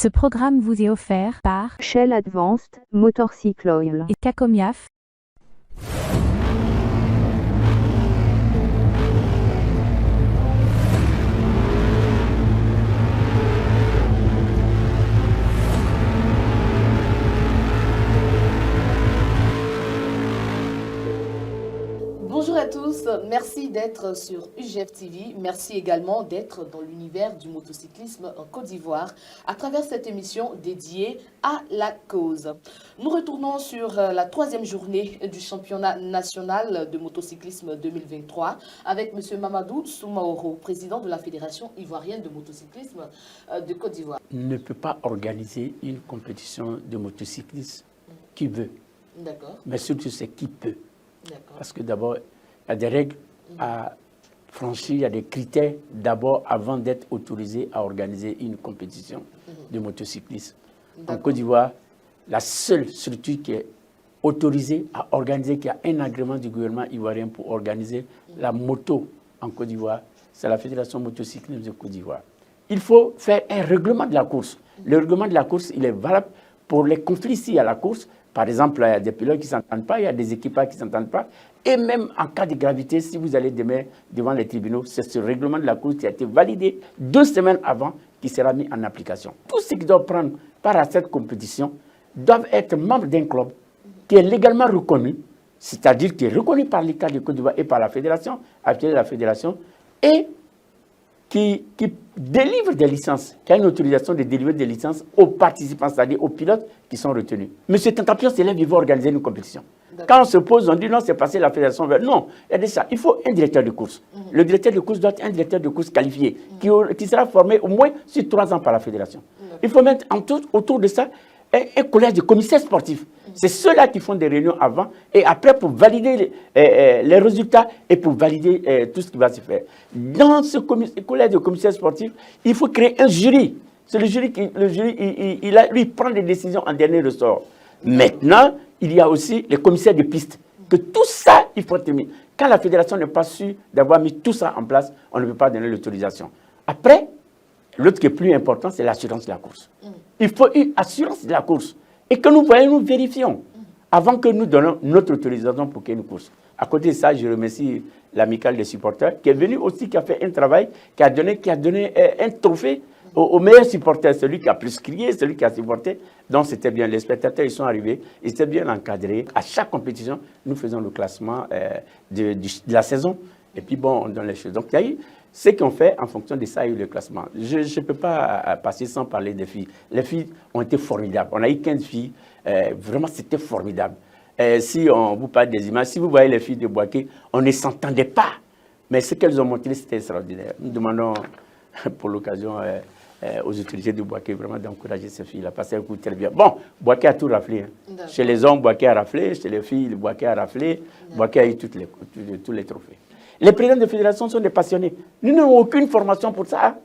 Ce programme vous est offert par Shell Advanced Motorcycle Oil et Kakomiaf. Bonjour à tous, merci d'être sur UGF TV, merci également d'être dans l'univers du motocyclisme en Côte d'Ivoire à travers cette émission dédiée à la cause. Nous retournons sur la troisième journée du championnat national de motocyclisme 2023 avec M. Mamadou Soumaoro, président de la Fédération ivoirienne de motocyclisme de Côte d'Ivoire. Ne peut pas organiser une compétition de motocyclisme qui veut, mais surtout c'est qui peut. Parce que d'abord, il y a des règles à franchir, il y a des critères d'abord avant d'être autorisé à organiser une compétition de motocyclisme. En Côte d'Ivoire, la seule structure qui est autorisée à organiser, qui a un agrément du gouvernement ivoirien pour organiser la moto en Côte d'Ivoire, c'est la Fédération motocyclisme de Côte d'Ivoire. Il faut faire un règlement de la course. Le règlement de la course, il est valable pour les conflits s'il y a la course. Par exemple, il y a des pilotes qui ne s'entendent pas, il y a des équipages qui ne s'entendent pas. Et même en cas de gravité, si vous allez demain devant les tribunaux, c'est ce règlement de la course qui a été validé 2 semaines avant qui sera mis en application. Tous ceux qui doivent prendre part à cette compétition doivent être membres d'un club qui est légalement reconnu, c'est-à-dire qui est reconnu par l'État de Côte d'Ivoire et par la fédération, actuelle de la fédération, et qui délivre des licences, qui a une autorisation de délivrer des licences aux participants, c'est-à-dire aux pilotes qui sont retenus. Monsieur Tentapion s'élève, il va organiser une compétition. Quand on se pose, on dit non, c'est passé la fédération. Non, il y a déjà, il faut un directeur de course. Le directeur de course doit être un directeur de course qualifié, qui sera formé au moins sur 3 ans par la fédération. Il faut mettre autour de ça un collège de commissaires sportifs. C'est ceux-là qui font des réunions avant et après pour valider les résultats et pour valider tout ce qui va se faire. Dans ce collège de commissaires sportifs, il faut créer un jury. C'est le jury qui lui prend des décisions en dernier ressort. Maintenant, il y a aussi les commissaires de piste. Que tout ça, il faut terminer. Quand la fédération n'est pas sûre d'avoir mis tout ça en place, on ne peut pas donner l'autorisation. Après, l'autre qui est plus important, c'est l'assurance de la course. Il faut une assurance de la course. Et que nous voyons, nous vérifions avant que nous donnons notre autorisation pour qu'il y ait une course. À côté de ça, je remercie l'amicale des supporters qui est venu aussi, qui a fait un travail, qui a donné un trophée au meilleur supporter, celui qui a plus crié, celui qui a supporté. Donc c'était bien, les spectateurs ils sont arrivés, ils étaient bien encadrés. À chaque compétition, nous faisons le classement de la saison. Et puis bon, on donne les choses. Donc il y a eu ce qu'on fait en fonction de ça, il y a eu le classement. Je ne peux pas passer sans parler des filles. Les filles ont été formidables. On a eu 15 filles. Vraiment, c'était formidable. Si on vous parle des images, si vous voyez les filles de Boaké, on ne s'entendait pas. Mais ce qu'elles ont montré, c'était extraordinaire. Nous demandons pour l'occasion aux autorités de Boaké vraiment d'encourager ces filles-là, parce qu'elles coûtent très bien. Bon, Boaké a tout raflé. Chez les hommes, Boaké a raflé. Chez les filles, Boaké a raflé. Boaké a eu tous les trophées. Les présidents de fédération sont des passionnés. Nous n'avons aucune formation pour ça.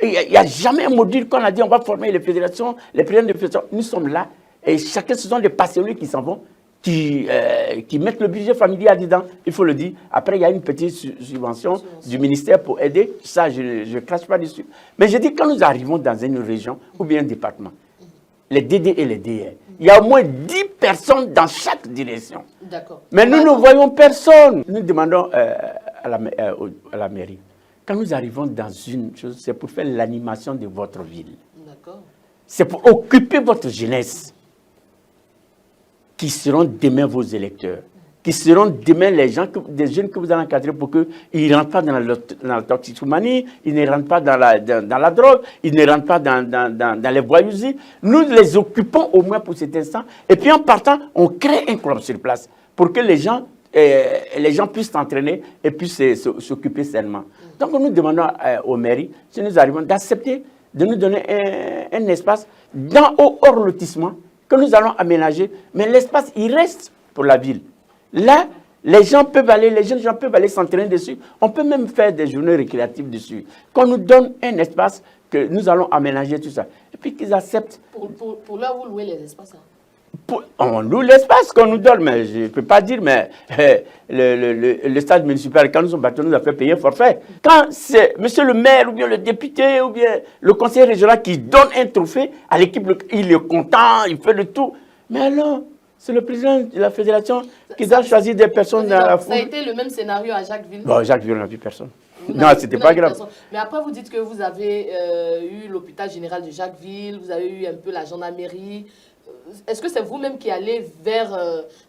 Il n'y a jamais un module qu'on a dit on va former les fédérations, les présidents de fédération. Nous sommes là et chacun, ce sont des passionnés qui s'en vont, qui mettent le budget familial dedans, il faut le dire. Après, il y a une petite subvention du ministère pour aider. Ça, je ne crache pas dessus. Mais je dis, quand nous arrivons dans une région ou bien un département, les DD et les DR, il y a au moins 10 personnes dans chaque direction. Mais nous ne voyons personne. Nous demandons à la mairie, quand nous arrivons dans une chose, c'est pour faire l'animation de votre ville. C'est pour occuper votre jeunesse, qui seront demain vos électeurs, qui seront demain des jeunes que vous allez encadrer pour qu'ils ne rentrent pas dans la toxicomanie, ils ne rentrent pas dans la drogue, ils ne rentrent pas dans les voyousies. Nous les occupons au moins pour cet instant. Et puis en partant, on crée un club sur place pour que les gens puissent s'entraîner et puissent s'occuper sainement. Donc nous demandons aux mairies, si nous arrivons, d'accepter de nous donner un espace hors lotissement que nous allons aménager. Mais l'espace, il reste pour la ville. Là, les jeunes gens peuvent aller s'entraîner dessus. On peut même faire des journées récréatives dessus. Qu'on nous donne un espace que nous allons aménager tout ça. Et puis qu'ils acceptent. Pour là où louer les espaces, hein? On loue l'espace qu'on nous donne, mais je ne peux pas dire, mais le stade municipal, quand nous sommes battus, nous a fait payer un forfait. Quand c'est monsieur le maire, ou bien le député, ou bien le conseiller régional qui donne un trophée à l'équipe, il est content, il fait le tout. Mais alors, c'est le président de la fédération qui a choisi des personnes dans la foule. Ça a été le même scénario à Jacquesville? Bon, Jacquesville, on n'a vu personne. Non, c'était pas grave. Personne. Mais après, vous dites que vous avez eu l'hôpital général de Jacquesville, vous avez eu un peu la gendarmerie. Est-ce que c'est vous-même qui allez vers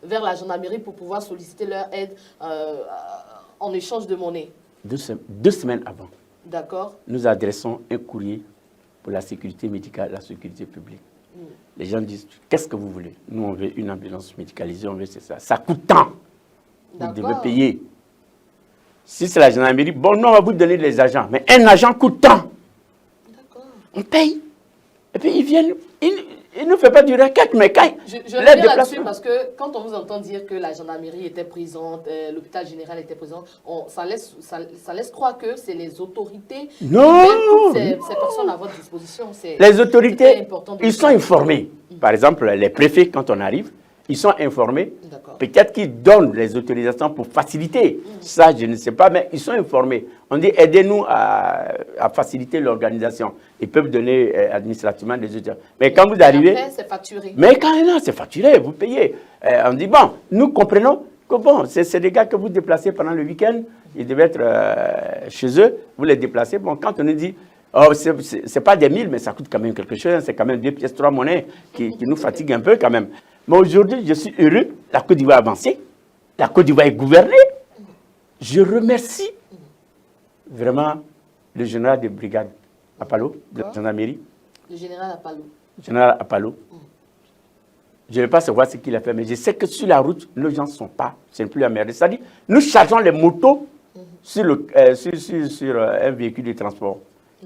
la gendarmerie pour pouvoir solliciter leur aide en échange de monnaie? 2 semaines avant. D'accord. Nous adressons un courrier pour la sécurité médicale, la sécurité publique. Les gens disent, qu'est-ce que vous voulez? Nous, on veut une ambulance médicalisée, on veut ça. Ça coûte tant. Vous devez payer. Si c'est la gendarmerie, bon, nous, on va vous donner les agents. Mais un agent coûte tant. On paye. Et puis, ils viennent, ils ne font pas du racket, mais quand je reviens là-dessus parce que quand on vous entend dire que la gendarmerie était présente, l'hôpital général était présent, ça laisse croire que c'est les autorités qui mettent toutes ces personnes à votre disposition. Les autorités, ils sont informés. Par exemple, les préfets, quand on arrive, ils sont informés. Peut-être qu'ils donnent les autorisations pour faciliter. Ça, je ne sais pas, mais ils sont informés. On dit, aidez-nous à faciliter l'organisation. Ils peuvent donner administrativement des autorisations. Mais quand vous arrivez... Après, c'est facturé. Mais quand non, c'est facturé, vous payez. On dit, bon, nous comprenons que bon, c'est des gars que vous déplacez pendant le week-end. Ils devaient être chez eux. Vous les déplacez. Bon, quand on nous dit... Oh, c'est pas des 1000, mais ça coûte quand même quelque chose. C'est quand même 2 pièces, 3 monnaies qui nous fatiguent un peu quand même. Mais aujourd'hui, je suis heureux. La Côte d'Ivoire a avancé. La Côte d'Ivoire est gouvernée. Je remercie vraiment le général de brigade Apalo, de la gendarmerie. Le général Apalo. Général Apalo. Je ne vais pas savoir ce qu'il a fait, mais je sais que sur la route, nos gens ne sont pas. C'est plus la merde. C'est-à-dire, nous chargeons les motos sur un véhicule de transport.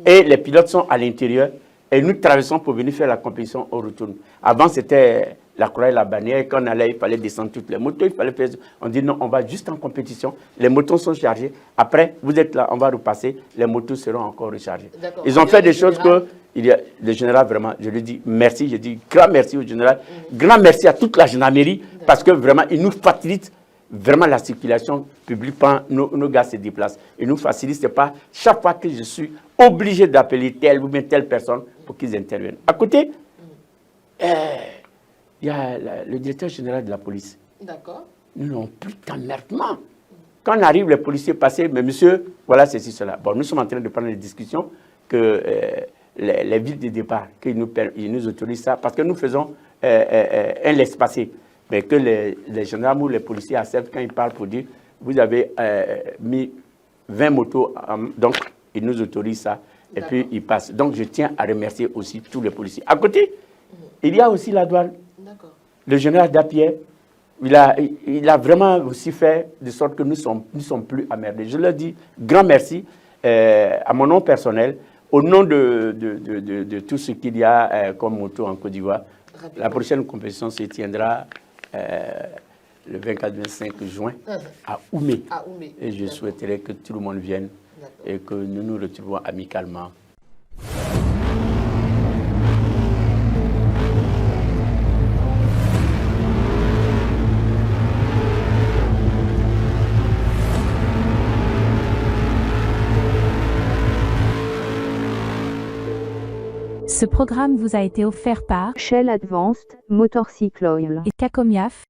Et les pilotes sont à l'intérieur et nous traversons pour venir faire la compétition au retour. Avant, c'était la croix et la bannière. Quand on allait, il fallait descendre toutes les motos. Il fallait faire... On dit non, on va juste en compétition. Les motos sont chargées. Après, vous êtes là, on va repasser. Les motos seront encore rechargées. Ils ont fait des choses que... Le général, vraiment, je lui dis merci. Je dis grand merci au général. Grand merci à toute la gendarmerie parce que vraiment, il nous facilite vraiment la circulation publique quand nos gars se déplacent. Ils nous facilitent. C'est pas chaque fois que je suis obligé d'appeler telle ou bien telle personne pour qu'ils interviennent. À côté, il y a le directeur général de la police. D'accord. Nous n'avons plus d'emmerdement. Quand on arrive, les policiers passent, mais monsieur, voilà ceci, cela. Bon, nous sommes en train de prendre des discussions que les villes de départ, qu'ils nous autorisent ça, parce que nous faisons un laisse-passer. Mais que les gendarmes ou les policiers acceptent quand ils parlent pour dire, vous avez mis 20 motos, donc ils nous autorisent ça, et puis ils passent. Donc je tiens à remercier aussi tous les policiers. À côté, il y a aussi la douane. Le général Dapier, il a vraiment aussi fait de sorte que nous ne sommes plus emmerdés. Je leur dis grand merci à mon nom personnel, au nom de tout ce qu'il y a comme moto en Côte d'Ivoire. La prochaine compétition se tiendra le 24-25 juin à Oumé. Et je souhaiterais que tout le monde vienne et que nous nous retrouvons amicalement. Ce programme vous a été offert par Shell Advanced Motorcycle Oil et Kakomiaf.